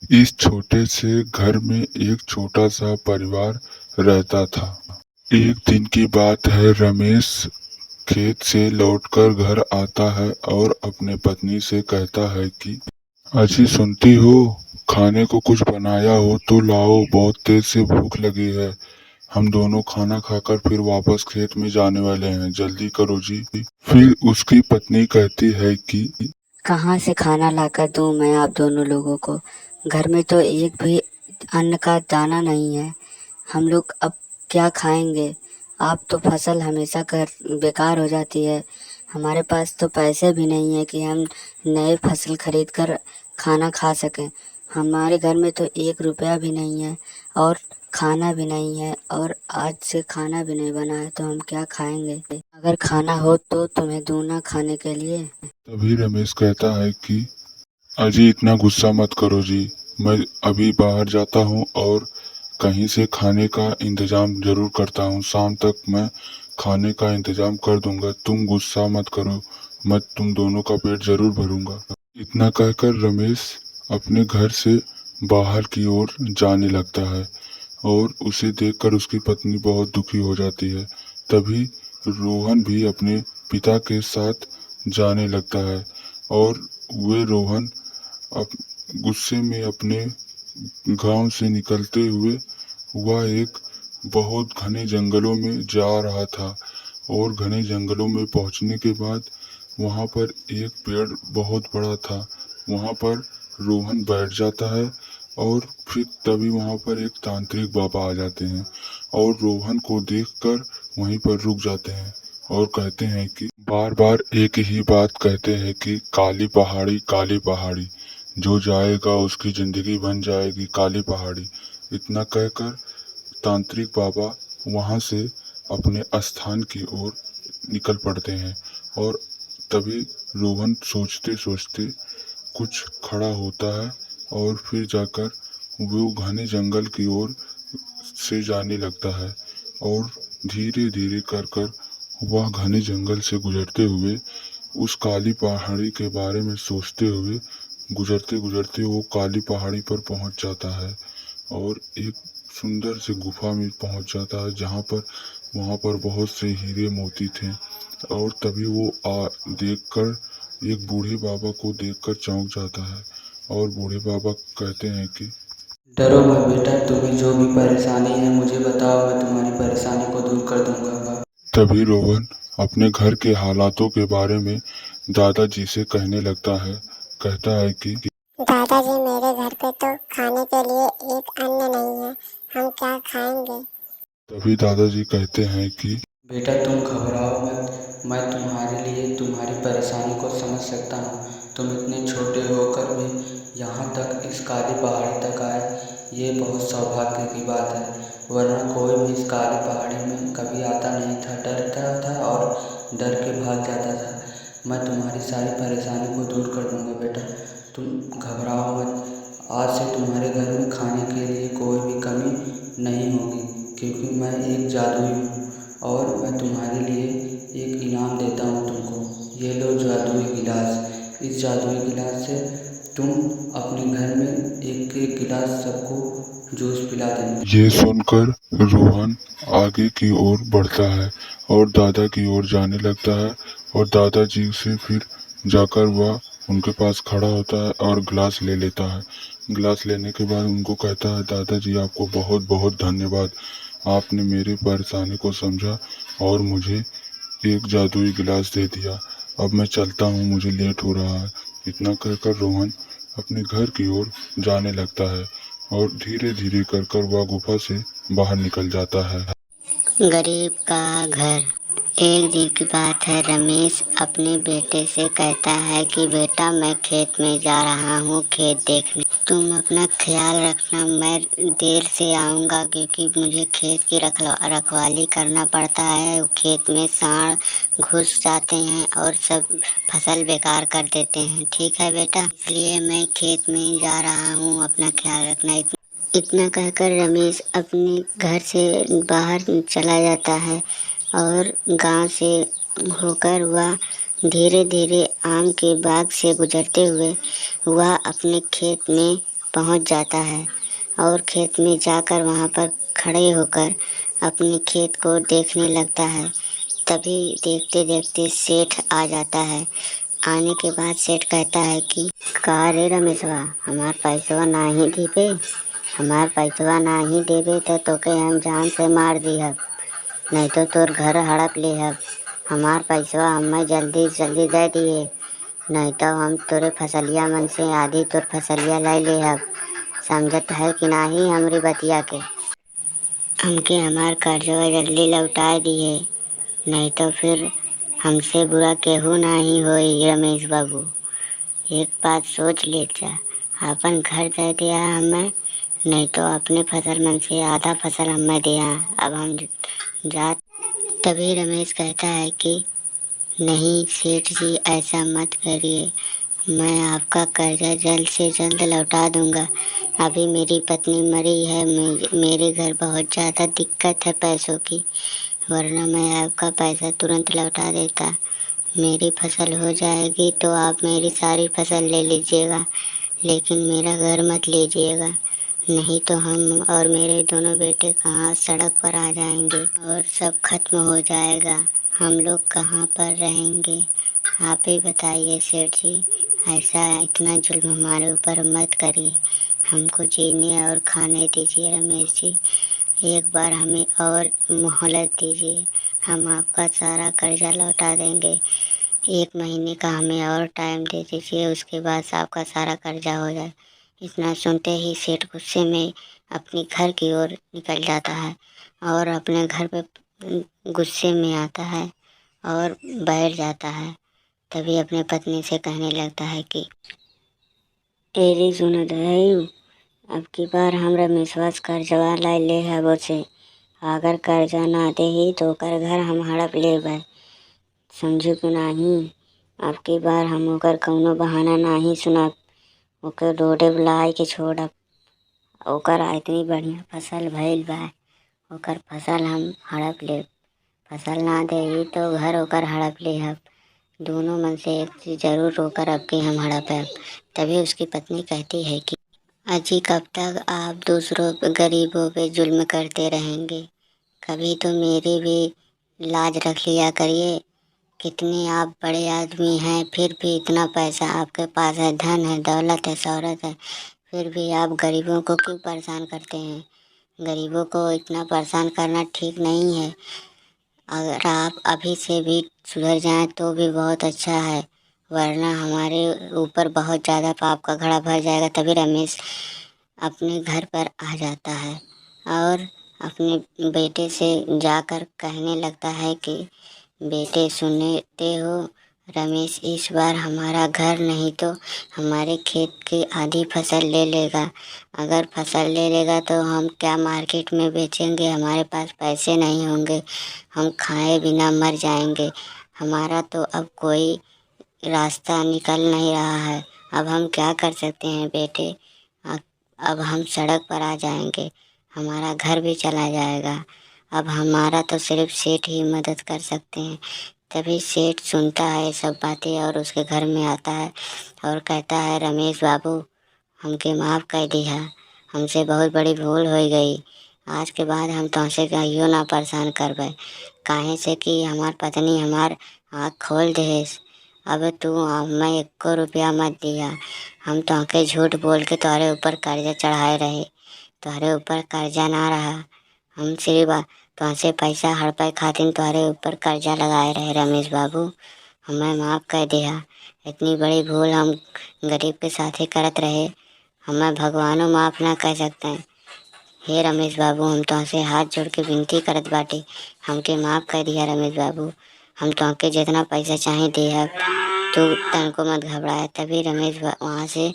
इस छोटे से घर में एक छोटा सा परिवार रहता था। एक दिन की बात है, रमेश खेत से लौटकर घर आता है और अपने पत्नी से कहता है कि अजी सुनती हो, खाने को कुछ बनाया हो तो लाओ, बहुत तेज से भूख लगी है। हम दोनों खाना खाकर फिर वापस खेत में जाने वाले हैं, जल्दी करो जी। फिर उसकी पत्नी कहती है कि कहाँ से खाना लाकर दूं मैं आप दोनों लोगों को। घर में तो एक भी अन्न का दाना नहीं है। हम लोग अब क्या खाएंगे। आप तो फसल हमेशा कर बेकार हो जाती है। हमारे पास तो पैसे भी नहीं है कि हम नए फसल खरीद कर खाना खा सकें। हमारे घर में तो 1 रुपया भी नहीं है और खाना भी नहीं है, और आज से खाना भी नहीं बना है, तो हम क्या खाएंगे। अगर खाना हो तो तुम्हें दूं ना खाने के लिए। तभी रमेश कहता है कि अजी इतना गुस्सा मत करो जी, मैं अभी बाहर जाता हूँ और कहीं से खाने का इंतजाम जरूर करता हूँ। शाम तक मैं खाने का इंतजाम कर दूंगा, तुम गुस्सा मत करो, मैं तुम दोनों का पेट जरूर भरूंगा। इतना कहकर रमेश अपने घर से बाहर की ओर जाने लगता है और उसे देखकर उसकी पत्नी बहुत दुखी हो जाती है। तभी रोहन भी अपने पिता के साथ जाने लगता है और वे रोहन अप गुस्से में अपने गांव से निकलते हुए वह एक बहुत घने जंगलों में जा रहा था। और घने जंगलों में पहुंचने के बाद वहां पर एक पेड़ बहुत बड़ा था। वहां पर रोहन बैठ जाता है और फिर तभी वहां पर एक तांत्रिक बाबा आ जाते हैं और रोहन को देखकर वहीं पर रुक जाते हैं और कहते हैं कि बार बार एक ही बात कहते हैं कि काली पहाड़ी, जो जाएगा उसकी जिंदगी बन जाएगी काली पहाड़ी। इतना कहकर तांत्रिक बाबा वहां से अपने स्थान की ओर निकल पड़ते हैं। और तभी रोहन सोचते सोचते कुछ खड़ा होता है और फिर जाकर वो घने जंगल की ओर से जाने लगता है और धीरे धीरे कर कर वह घने जंगल से गुजरते हुए उस काली पहाड़ी के बारे में सोचते हुए गुजरते गुजरते वो काली पहाड़ी पर पहुंच जाता है और एक सुंदर से गुफा में पहुंच जाता है जहां पर वहां पर बहुत से हीरे मोती थे। और तभी वो देखकर एक बूढ़े बाबा को देखकर चौंक जाता है और बूढ़े बाबा कहते हैं कि डरो मत बेटा, तुम्हें जो भी परेशानी है मुझे बताओ, मैं तुम्हारी परेशानी को दूर कर दूंगा। तभी रोहन अपने घर के हालातों के बारे में दादाजी से कहने लगता है। कहता है कि दादाजी, मेरे घर पे तो खाने के लिए एक अन्न नहीं है, हम क्या खाएंगे। तभी दादाजी कहते हैं कि बेटा तुम घबराओ मत, मैं तुम्हारे लिए तुम्हारी परेशानी को समझ सकता हूँ। तुम इतने छोटे होकर भी यहाँ तक इस काली पहाड़ी तक आए, ये बहुत सौभाग्य की बात है, वरना कोई भी इस काली पहाड़ी में कभी आता नहीं था, डरता था और डर के भाग जाता था। मैं तुम्हारी सारी परेशानी को दूर कर दूंगा बेटा, तुम घबराओ मत। आज से तुम्हारे घर में खाने के लिए कोई भी कमी नहीं होगी, क्योंकि मैं एक जादुई हूँ और मैं तुम्हारे लिए एक इनाम देता हूँ तुमको। ये लो जादुई गिलास, इस जादुई गिलास से तुम अपने घर में एक एक गिलास सबको जूस पिला देना। ये सुनकर रोहन आगे की ओर बढ़ता है और दादा की ओर जाने लगता है और दादाजी से फिर जाकर वह उनके पास खड़ा होता है और गिलास ले लेता है। गिलास लेने के बाद उनको कहता है, दादाजी आपको बहुत बहुत धन्यवाद, आपने मेरी परेशानी को समझा और मुझे एक जादुई गिलास दे दिया। अब मैं चलता हूँ, मुझे लेट हो रहा है। इतना कहकर रोहन अपने घर की ओर जाने लगता है और धीरे धीरे कर कर वह गुफा से बाहर निकल जाता है। गरीब का घर। एक दिन की बात है, रमेश अपने बेटे से कहता है कि बेटा, मैं खेत में जा रहा हूँ खेत देखने, तुम अपना ख्याल रखना, मैं देर से आऊँगा क्योंकि मुझे खेत की रखवाली करना पड़ता है। खेत में सांड घुस जाते हैं और सब फसल बेकार कर देते हैं। ठीक है बेटा, इसलिए मैं खेत में ही जा रहा हूँ, अपना ख्याल रखना। इतना कहकर रमेश अपने घर से बाहर चला जाता है और गांव से होकर वह धीरे धीरे आम के बाग से गुजरते हुए वह अपने खेत में पहुंच जाता है और खेत में जाकर वहां पर खड़े होकर अपने खेत को देखने लगता है। तभी देखते देखते सेठ आ जाता है। आने के बाद सेठ कहता है कि का रे रमेशवा, हमार पैसवा नाही देबे, हमार पैसवा नाही देबे तो तोके हम जान से मार दिहब, नहीं तो तोर घर हड़प लेहब। हमार पैसवा हमें जल्दी जल्दी दे दिए, नहीं तो हम तोरे फसलिया मन से आधी तोर फसलिया ले लेहब। समझत है कि नाही हमरी बतिया के? हमके हमार कर्जवा जल्दी लौटा दिए, नहीं तो फिर हमसे बुरा केहू नहीं होई। रमेश बाबू, एक बात सोच ले जा, अपन घर दे दिया हमें, नहीं तो अपने फसल मन से आधा फसल हमें दिया। अब हम जा। तभी रमेश कहता है कि नहीं सेठ जी, ऐसा मत करिए, मैं आपका कर्जा जल्द से जल्द लौटा दूंगा। अभी मेरी पत्नी मरी है, मेरे घर बहुत ज़्यादा दिक्कत है पैसों की, वरना मैं आपका पैसा तुरंत लौटा देता। मेरी फसल हो जाएगी तो आप मेरी सारी फसल ले लीजिएगा, लेकिन मेरा घर मत लीजिएगा, नहीं तो हम और मेरे दोनों बेटे कहाँ सड़क पर आ जाएंगे और सब खत्म हो जाएगा। हम लोग कहाँ पर रहेंगे? आप ही बताइए सेठ जी, ऐसा इतना जुल्म हमारे ऊपर मत करिए, हमको जीने और खाने दीजिए। रमेश जी, एक बार हमें और मोहलत दीजिए, हम आपका सारा कर्जा लौटा देंगे। 1 महीने का हमें और टाइम दे दीजिए, उसके बाद आपका सारा कर्जा हो जाए। इतना सुनते ही सेठ गुस्से में अपने घर की ओर निकल जाता है और अपने घर पे गुस्से में आता है और बैठ जाता है। तभी अपने पत्नी से कहने लगता है कि तेरी सुनत है, अब की बार हम रमेशवा से कर्जवा लाई ले है वो से, अगर कर्जा ना दे ही तो ओकर घर हम हड़प लेबै, समझू कि नाही। अब की बार हम ओकर कौनो बहाना नाही सुनब, ओकर रोडे बुलाई के छोड़ब। ओकर इतनी बढ़िया फसल भइल बा, ओकर फसल हम हड़प लेब, फसल ना देही तो घर ओकर हड़प लेहब, दोनों मन से एक चीज जरूर होकर अब के हम हड़पेब। तभी उसकी पत्नी कहती है कि अजी, कब तक आप दूसरों पे, गरीबों पे जुल्म करते रहेंगे? कभी तो मेरी भी लाज रख लिया करिए। कितने आप बड़े आदमी हैं, फिर भी इतना पैसा आपके पास है, धन है, दौलत है, शोहरत है, फिर भी आप गरीबों को क्यों परेशान करते हैं? गरीबों को इतना परेशान करना ठीक नहीं है। अगर आप अभी से भी सुधर जाएं तो भी बहुत अच्छा है, वरना हमारे ऊपर बहुत ज़्यादा पाप का घड़ा भर जाएगा। तभी रमेश अपने घर पर आ जाता है और अपने बेटे से जाकर कहने लगता है कि बेटे, सुनते हो, रमेश इस बार हमारा घर नहीं तो हमारे खेत की आधी फसल ले लेगा। अगर फसल ले लेगा तो हम क्या मार्केट में बेचेंगे, हमारे पास पैसे नहीं होंगे, हम खाए बिना मर जाएंगे। हमारा तो अब कोई रास्ता निकल नहीं रहा है, अब हम क्या कर सकते हैं बेटे? अब हम सड़क पर आ जाएंगे, हमारा घर भी चला जाएगा, अब हमारा तो सिर्फ सेठ ही मदद कर सकते हैं। तभी सेठ सुनता है सब बातें और उसके घर में आता है और कहता है, रमेश बाबू, हमके माफ़ कर दिया, हमसे बहुत बड़ी भूल हो गई, आज के बाद हम तुमसे कहियो ना परेशान करबै, काहे से कि हमार पत्नी हमार आँख खोल देस। अब तू हमें 1 रुपया मत दिया, हम तुमके झूठ बोल के तुम्हारे ऊपर कर्जा चढ़ाए रहे, तुम्हारे ऊपर कर्जा ना रहा, हम सिर्फ तुमसे पैसा हड़पे खातिर तुम्हारे ऊपर कर्जा लगाए रहे। रमेश बाबू, हमें माफ़ कर दिया, इतनी बड़ी भूल हम गरीब के साथ ही करत रहे, हमें भगवानों माफ़ ना कर सकते हैं। हे रमेश बाबू, हम तुमसे हाथ जोड़ के विनती करत बाटे, हमके माफ़ कर दिया रमेश बाबू, हम तुमके जितना पैसा चाहे देहब, तू तनको मत घबराए। तभी रमेश वहाँ से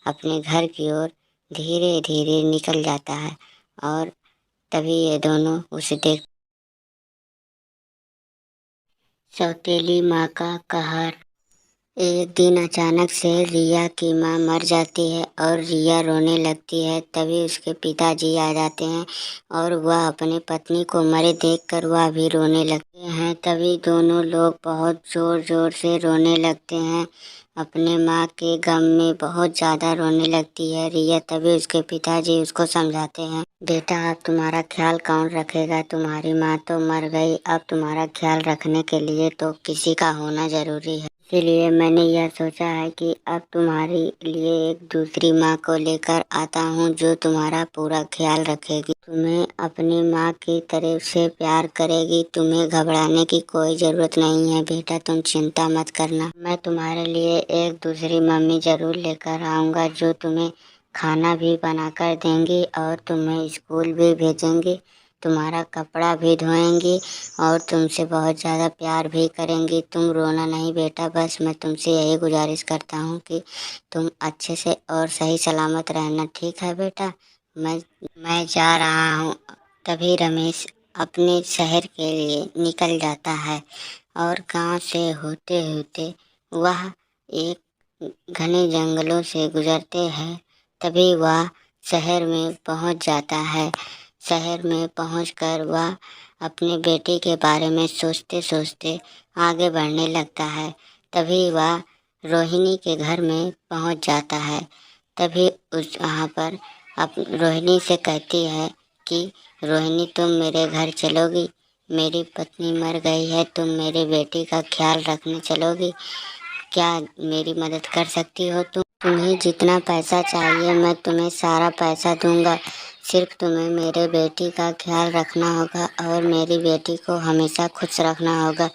अपने घर की ओर धीरे धीरे निकल जाता है और तभी ये दोनों उसे देख। सौतेली माँ का कहर। एक दिन अचानक से रिया की माँ मर जाती है और रिया रोने लगती है। तभी उसके पिताजी आ जाते हैं और वह अपने पत्नी को मरे देखकर वह भी रोने लगते हैं। तभी दोनों लोग बहुत ज़ोर ज़ोर से रोने लगते हैं अपने माँ के गम में बहुत ज़्यादा रोने लगती है रिया। तभी उसके पिताजी उसको समझाते हैं, बेटा अब तुम्हारा ख्याल कौन रखेगा, तुम्हारी माँ तो मर गई, अब तुम्हारा ख्याल रखने के लिए तो किसी का होना ज़रूरी है। इसीलिए मैंने यह सोचा है कि अब तुम्हारे लिए एक दूसरी माँ को लेकर आता हूँ जो तुम्हारा पूरा ख्याल रखेगी, तुम्हें अपनी माँ की तरफ से प्यार करेगी। तुम्हें घबराने की कोई ज़रूरत नहीं है बेटा, तुम चिंता मत करना। मैं तुम्हारे लिए एक दूसरी मम्मी ज़रूर लेकर आऊँगा जो तुम्हें खाना भी बनाकर देंगी और तुम्हें स्कूल भी भेजेंगी, तुम्हारा कपड़ा भी धोएंगी और तुमसे बहुत ज़्यादा प्यार भी करेंगी। तुम रोना नहीं बेटा, बस मैं तुमसे यही गुजारिश करता हूँ कि तुम अच्छे से और सही सलामत रहना, ठीक है बेटा। मैं जा रहा हूँ। तभी रमेश अपने शहर के लिए निकल जाता है और गांव से होते होते वह एक घने जंगलों से गुजरते हैं। तभी वह शहर में पहुंच जाता है। शहर में पहुंचकर वह अपने बेटे के बारे में सोचते सोचते आगे बढ़ने लगता है। तभी वह रोहिणी के घर में पहुंच जाता है। तभी उस वहाँ पर रोहिणी से कहती है कि रोहिणी तुम मेरे घर चलोगी, मेरी पत्नी मर गई है, तुम मेरे बेटी का ख्याल रखने चलोगी, क्या मेरी मदद कर सकती हो तुम? तुम्हें जितना पैसा चाहिए मैं तुम्हें सारा पैसा दूंगा, सिर्फ तुम्हें मेरे बेटी का ख्याल रखना होगा और मेरी बेटी को हमेशा खुश रखना होगा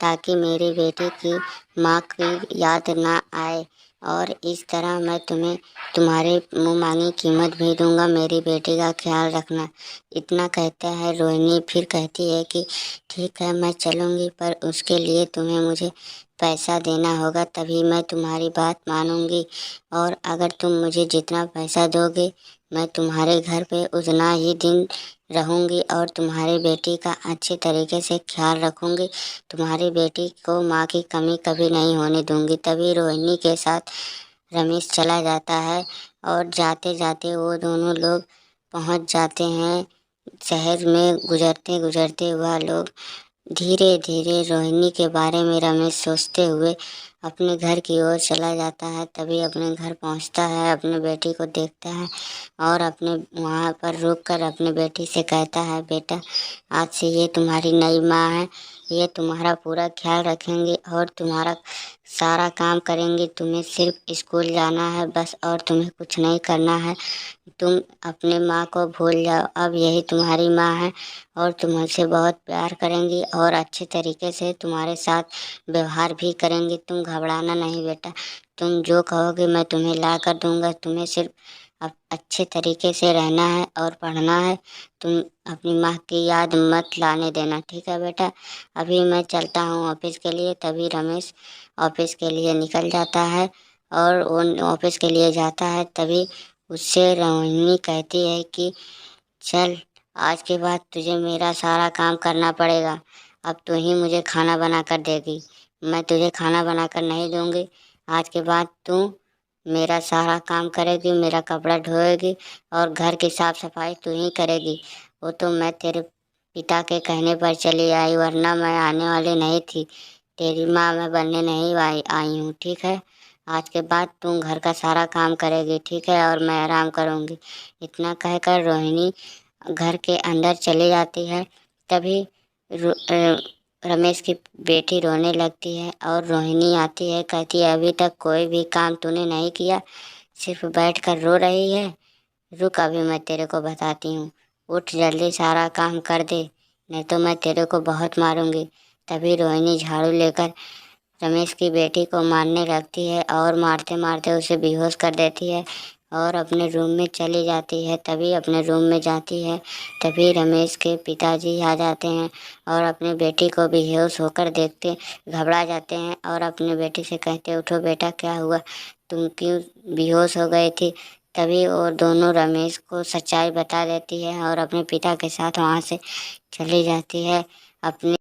ताकि मेरी बेटी की माँ की याद ना आए। और इस तरह मैं तुम्हें तुम्हारे मुँह मांगी कीमत भी दूंगा, मेरी बेटी का ख्याल रखना। इतना कहता है रोहिणी। फिर कहती है कि ठीक है मैं चलूँगी, पर उसके लिए तुम्हें मुझे पैसा देना होगा, तभी मैं तुम्हारी बात मानूंगी। और अगर तुम मुझे जितना पैसा दोगे मैं तुम्हारे घर पे उतना ही दिन रहूंगी और तुम्हारी बेटी का अच्छे तरीके से ख्याल रखूंगी, तुम्हारी बेटी को माँ की कमी कभी नहीं होने दूंगी। तभी रोहिणी के साथ रमेश चला जाता है और जाते जाते वो दोनों लोग पहुंच जाते हैं शहर में। गुजरते गुजरते वह लोग धीरे धीरे रोहिणी के बारे में रमेश सोचते हुए अपने घर की ओर चला जाता है। तभी अपने घर पहुंचता है, अपने बेटी को देखता है और अपने वहाँ पर रुककर अपने बेटी से कहता है, बेटा आज से ये तुम्हारी नई माँ है, ये तुम्हारा पूरा ख्याल रखेंगे और तुम्हारा सारा काम करेंगे। तुम्हें सिर्फ स्कूल जाना है बस, और तुम्हें कुछ नहीं करना है। तुम अपने माँ को भूल जाओ, अब यही तुम्हारी माँ है और तुमसे बहुत प्यार करेंगी और अच्छे तरीके से तुम्हारे साथ व्यवहार भी करेंगी। तुम घबराना नहीं बेटा, तुम जो कहोगे मैं तुम्हें ला कर दूंगा, तुम्हें सिर्फ अब अच्छे तरीके से रहना है और पढ़ना है। तुम अपनी माँ की याद मत लाने देना, ठीक है बेटा। अभी मैं चलता हूँ ऑफिस के लिए। तभी रमेश ऑफिस के लिए निकल जाता है और वो ऑफिस के लिए जाता है। तभी उससे रोहिणी कहती है कि चल आज के बाद तुझे मेरा सारा काम करना पड़ेगा, अब तू ही मुझे खाना बना कर देगी, मैं तुझे खाना बना कर नहीं दूंगी। आज के बाद तू मेरा सारा काम करेगी, मेरा कपड़ा धोएगी और घर की साफ सफाई तू ही करेगी। वो तो मैं तेरे पिता के कहने पर चली आई, वरना मैं आने वाली नहीं थी, तेरी माँ मैं बनने नहीं आई हूँ, ठीक है। आज के बाद तू घर का सारा काम करेगी, ठीक है, और मैं आराम करूँगी। इतना कहकर रोहिणी घर के अंदर चली जाती है। तभी रमेश की बेटी रोने लगती है और रोहिणी आती है, कहती है अभी तक कोई भी काम तूने नहीं किया, सिर्फ बैठ कर रो रही है। रुक अभी मैं तेरे को बताती हूँ, उठ जल्दी सारा काम कर दे, नहीं तो मैं तेरे को बहुत मारूंगी। तभी रोहिणी झाड़ू लेकर रमेश की बेटी को मारने लगती है और मारते मारते उसे बेहोश कर देती है और अपने रूम में चली जाती है। तभी अपने रूम में जाती है, तभी रमेश के पिताजी आ जाते हैं और अपने बेटी को बेहोश होकर देखते घबरा जाते हैं और अपने बेटी से कहते, उठो बेटा क्या हुआ, तुम क्यों बेहोश हो गई थी? तभी वो दोनों रमेश को सच्चाई बता देती है और अपने पिता के साथ वहाँ से चली जाती है अपने